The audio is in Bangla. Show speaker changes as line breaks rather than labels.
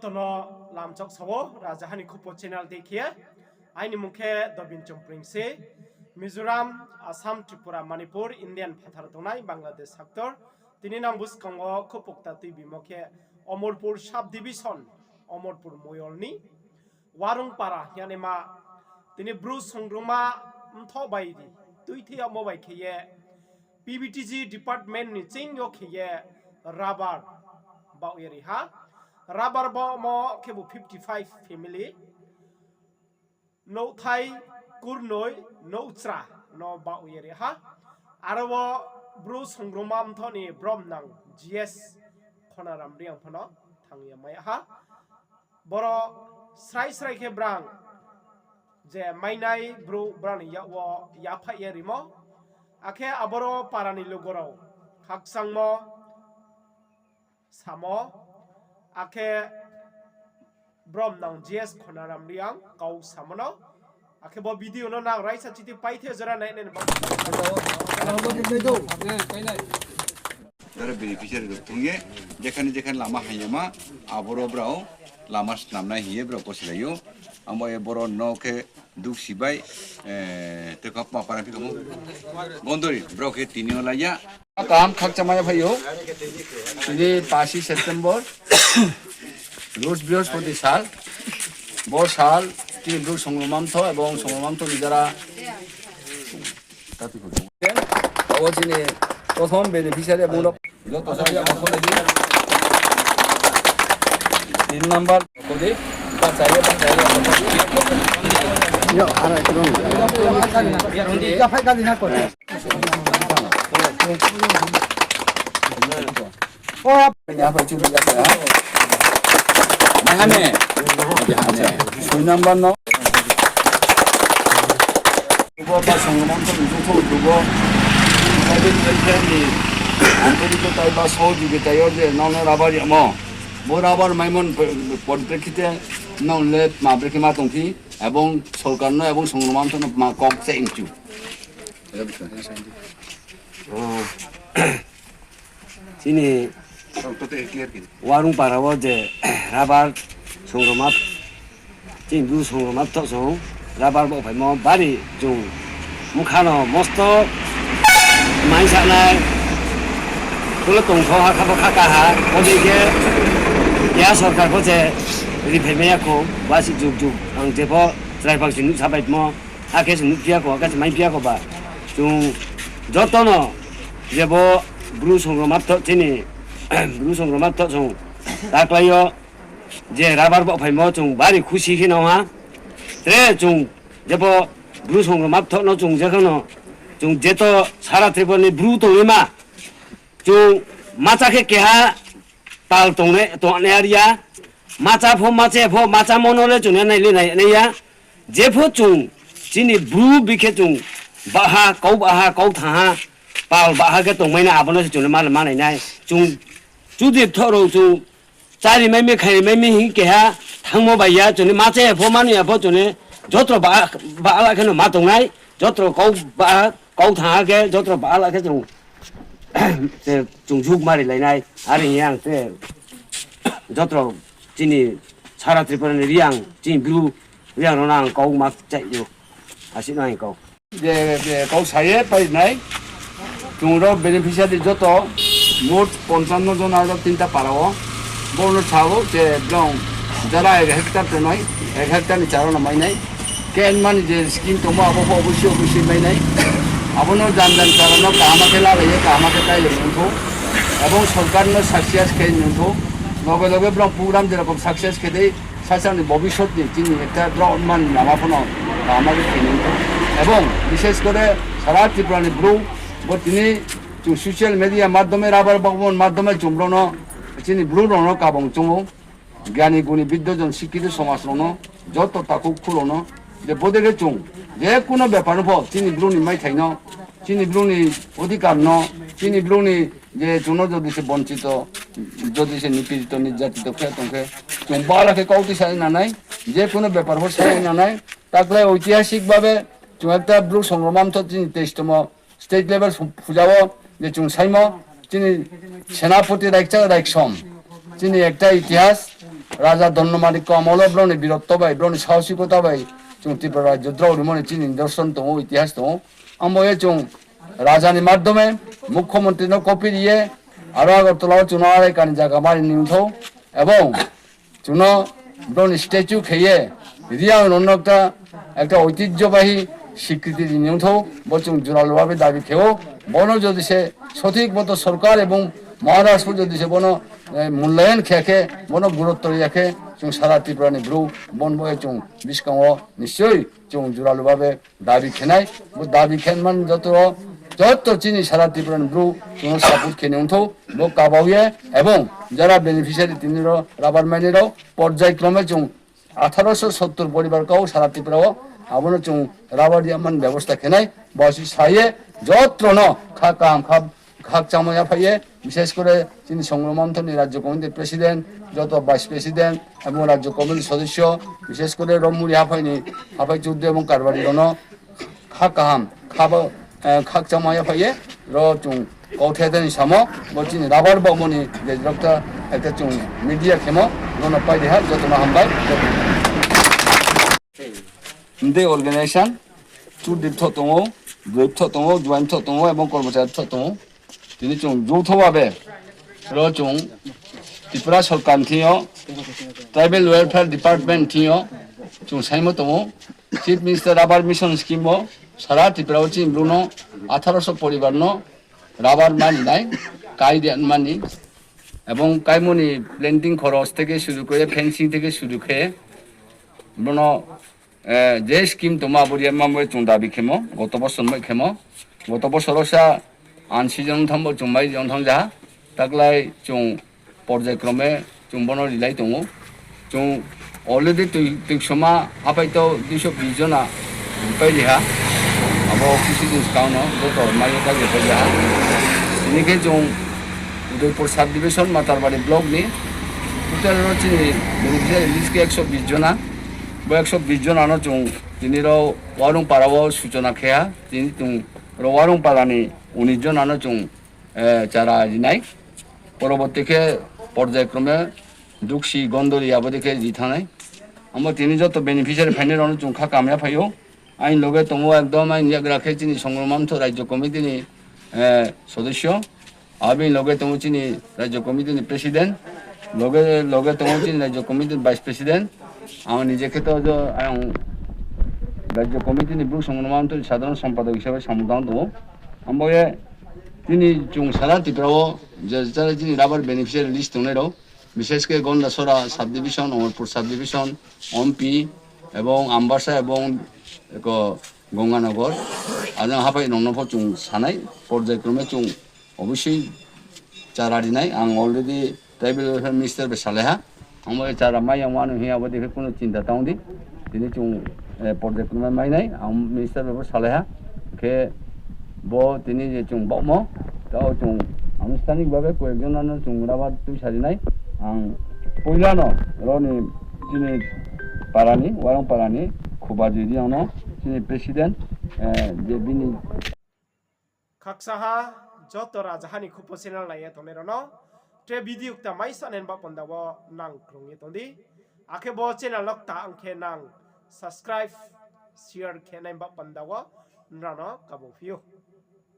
Jotono Lam Chok Sawo Rajahani Kupo channel देखिए आइनि मुखे दबिन चम्प्रिंग से मिजोराम आसाम त्रिपुरा मणिपुर इंडियन फाथार तोनाय बांग्लादेश सेक्टर तिनि नाम बुसखंगो खुपुक्ता टिभि मुखे अमरपुर सब डिविजन अमरपुर मोयलनि वारुंपारा यानेमा तिनि ब्रुस संग्रुमा मथो बायदि तुइथिया मोबाइ खेये PBTG डिपार्टमेंट नि चिंगो खेये राबार बाउयरि हा राबार बाउ मो खेबु 55 family no thai kurnoi no tra no ba uyere ha arawo bru songromam thoni brom nang gs khonaram riang phano thangya mai ha boro srai srai ke brang je mainai bru brang ya wo ya pha yeri mo akhe aboro parani logoro khaksang mo samo akhe brom nang gs khonaram riang kau samono akhe bo video no nang raisa chiti paithe jara nai ne ba
যারা বেনিফিশিয়ারি রুতুঙ্গে যেখানে যেখানে লামা হাইয়ামা আবরো ব্রাও লামা নামনাই হিয়ে ব্রাও পছিলাইও আমো এ বড় নকে দুখ সিবাই তেকপ মাপারা ফিকম বন্দরি ব্রাওকে তিনিও লাইয়া কাম খাকচামায়া ভাইও
ini 5 September রোজ বৃহস্পতি সাল বড় সাল তিনি ব্রু সংগ্রামান্থ এবং সংগ্রামান্থ নিজেরা অবচিনে প্রথম বেনিফিশিয়ারি মূলক 3 নাম্বার কোদি চাইয়ে
মাহানে
2 নাম্বার ন দুগো সংগ্রামান্থ নিজুকো দুগো সাইডেনি আন্তরিকতায় বা সহযোগিতায় যে নন রাবার বরাবর মাইমন পরিপ্রেক্ষিতে নলে মাব্রেকে মা তংফি এবং সরকার এবং সংগ্রামান্থ মা ককসে ইনচু
sini warung parawo je rabar songromat jing du songromat to song rabar bo phai mo bari jung mukhano mosto mai sa nai kula tong tho ha kha ka ha odi ge ya sarkar ko je ri phai me ya ko wasi juk juk ang je bo trai bang sin sa bai mo a ke sin pia ko ka mai pia ko ba jung jotono je bo Bru সংগ্রামাত চিনি ব্রু সংগ্রামাত সং তাকলাইও যে রাবার বো ফাইমো চুং বারি খুশি হি নহা ত্রে চুং যেবো ব্রু সংগ্রামাত ন চুং যেখানো চুং যেতো সারা ত্রিপুরানি ব্রু তলিমা চুং মাচাকে কেহা পাল তংনে তনে আরিয়া মাচা ফো মাচে ফো মাচা মনলে চুনে নাইলে নাইয়া যেফো চুং চিনি ব্রু বিখে চুং বাহা কৌ থাহা Pal bahage tong mai na abono se chune mal manai nai chung chu de thoro chu chari mai me khai mai me hi ke ha thangmo ba ya chune ma che pho manu ya pho chune jotro ba ala khano ma tong nai jotro kau tha ke jotro ba ala ke chung se chung juk mari lai nai ari yang se jotro chini sara tripura ni riang chin blue riang no nang kau ma chai yo asi nai kau
যে কৌ সাইয়ে পাই নাই তোমরা বেনিফিশিয়ারি যত মোট 55 জন আর 3টা পারাও বড় ছাও যে ব্লং যারা 1 হেক্টর তে নয় 1 হেক্টর নি চারণ মাই নাই কেন মানে যে স্কিম তোমরা অবশ্যই মাই নাই আপনো জান কারণ কামাকে লাগাইয়ে কামাকে তাই লইনথো এবং সরকার ন সাকসেস খেই নথো লগে লগে ব্লং প্রোগ্রাম যেরকম সাকসেস খেদে সাসানি ভবিষ্যৎ নি চিনি একটা ব্লং মান নামাফনো কামাকে খেই নথো এবং বিশেষ করে সারা ত্রিপুরানি ব্রু তিনি সোশ্যাল মিডিয়া মাধ্যমে রাবার ভগবান মাধ্যমে চুম্বন চিনি ব্রু রণ কাবং চুমো জ্ঞানী গুণী বিদ্যজন শিক্ষিত সমাজ রণ যত তাকু খুলন যে বোধে চুং যে কোনো ব্যাপার চিনি ব্রুনি মাই থাইন চিনি ব্রুনি অধিকার ন চিনি ব্রুনি যে চুন যদি সে বঞ্চিত যদি সে নিপীড়িত নির্যাতিত খেয়ে তংখে চুম্বা রাখে কৌটি সাই না নাই যে কোনো ব্যাপার সাই না নাই তাকলে ঐতিহাসিকভাবে একটা ব্রু সংগ্রামান্থ চিনি 23তম স্টেট লেভেল ফুজাও যে চুং সাইম চিনি সেনাপতি রাইকসম চিনি একটা ইতিহাস রাজা ধন্যমানিক আমল ব্রনি বীরত্ব বাই ব্রনি সাহসিকতা বাই जों त्रिपुरा রাজ্য দ্রৌড়মণি চিনি নিদর্শন দङ ইতিহাস দङ আময়ে जों রাজাनि মাধ্যমে মুখ্যমন্ত্রীनो কপি দিয়ে আরো আগরতলাও চুনো আড়াই কানি জায়গা মারি নিউথো এবং চুনো ব্রনি স্ট্যাচু খেয়ে রিয়া অন্য একটা ঐতিহ্যবাহী স্বীকৃতি নিউথো বচুং জোরালোভাবে দাবি খেয়েও বন যদি সে সঠিক মতো সরকার এবং মহারাষ্ট্র যদি সে বন মূল্যায়ন খেয়ে বন গুরুত্ব রেখে जों সারা ত্রিপুরানি ব্রু বন বয়ে जों বিস্কাও নিশ্চয়ই जों জোরালোভাবে দাবি খেনাই দাবি খেনমান যত চিনি সারা ত্রিপুরানি ব্রু जों সাপোর্ট খেনেউথো বো কাবাউয়ে এবং যারা বেনিফিশিয়ারি তিনিরও রাবার মাইনেরও পর্যায়ক্রমে जों 1870 পরিবারকেও সারা ত্রিপুরাও আবনো जों রাবার দিয়ামান ব্যবস্থা খেনাই বসি সাইয়ে যত্রনো খাকাম খাব খাক চাময়া ফাইয়ে বিশেষ করে তিনি সংগ্রামন্থনী রাজ্য কমিটির প্রেসিডেন্ট যত ভাইস প্রেসিডেন্ট এবং রাজ্য কমিটির সদস্য বিশেষ করে রমুরি হাফাই যুদ্ধ এবং কারবারি রন খাকাহাম খাব খাক চাময়া ফাইয়ে র চুং কৌঠেদানি সামো বচিনি রাবার বমনি যে রক্তা একটা চুং মিডিয়া খেমো রন পাই দেহা যত না হামবাই দে অর্গানাইজেশন চুর দীপ্ত দङ দীপ্ত দङ জয়েন্ট দङ এবং কর্মচারী দङ তিনি जों যৌথভাবে जों त्रिपुरा सरकार थियो ट्राइबेल वेलफेयर डिपार्टमेंट थियो जों साइमो दङ chief minister rubber mission scheme सारा त्रिपुरा चिन ब्रुनो 1800 परिबारनो রাবার মানিনাই কাইডিয়ান মানি এবং কাইমনি প্ল্যান্টিং খরচ থেকে শুরু করে ফেন্সিং থেকে শুরু করে ব্রুনো যে স্কিম তোমা বরিয়া মামে जों দাবি খেমো গত বছর মই খেমো গত বছরসা आन सिजन थामबो जों माइ जन थां जा ताकलाय जों पर्यायक्रमे जों बनो रिलाय दङ जों अलरेडी तुइसमा आपाइतो 220 जना पाइ देहा अब किसी दिन काउनो जत माइ का जे जा इनिके जों उदयपुर सब डिविजन मातारबाड़ी ब्लॉक नि टोटल रचिनि बेनिफिशियारि लिस्ट के 120 जना बो 120 जना न जों दिनिरो वारुं पारावो सूचना खेया दिनि जों वारुं पारानि 19 জনানো जों যারা জিনাই পরবর্তীকে পর্যায়ক্রমে দুকসি গন্ডরি আবদিকে জিথানাই আমরা তিনি যত বেনিফিশিয়ারি ফাইনাল অনু जों কাময়া ফাইও আইন লগে তমো একদম আইন ইয়াগ রাখে চিনি সংগ্রামন্থ রাজ্য কমিটিনি সদস্য আবি লগে তমো চিনি রাজ্য কমিটিনি প্রেসিডেন্ট লগে তমো চিনি রাজ্য কমিটির ভাইস প্রেসিডেন্ট আমি নিজেকে তো রাজ্য কমিটিনি ব্রু সংগ্রামন্থ সাধারণ সম্পাদক হিসেবে সম্বোধন দেব আমবয়ে তিনি जों সারা ত্রিপুরাও যারা যিনি রাবার বেনিফিশিয়ারি লিস্ট দংনাইরাও বিশেষ করে Gandacherra sub division Amarpur sub division Ampi এবং আমবাসা এবং গঙ্গানগর আজ হাফাই নংনফর जों সানাই পর্যায়ক্রমে जों অবশ্যই চারা দিনাই আং অলরেডি ট্রাইবেল ওয়েলফেয়ার মিনিস্টার বে সালেহা আমবয়ে চারা মাই আমানো হিয়াবো দেখে কোনো চিন্তা তাউদি তিনি जों পর্যায়ক্রমে মাইনাই আম মিনিস্টার বে সালেহা কে বো তিনি যে जों বামো তাও जों আনুষ্ঠানিকভাবে কয়েকজনানো जों রাবার তুই সারিনাই আং পয়লানো রনি তিনি পারানি ওয়ারং পারানি খুবাজি দিয়ানো তিনি প্রেসিডেন্ট যে বিনি
খাকসাহা যত রাজহানি খুব চ্যানেল নাইয়া তনেরনো তে ভিডিও তা মাই সানেন বা পন্দাবো নাং ক্রুঙি তন্দি আকে বো চ্যানেল লকতা আংখে নাং সাবস্ক্রাইব শেয়ার খেনাই বা পন্দাবো নানো কাবো ফিও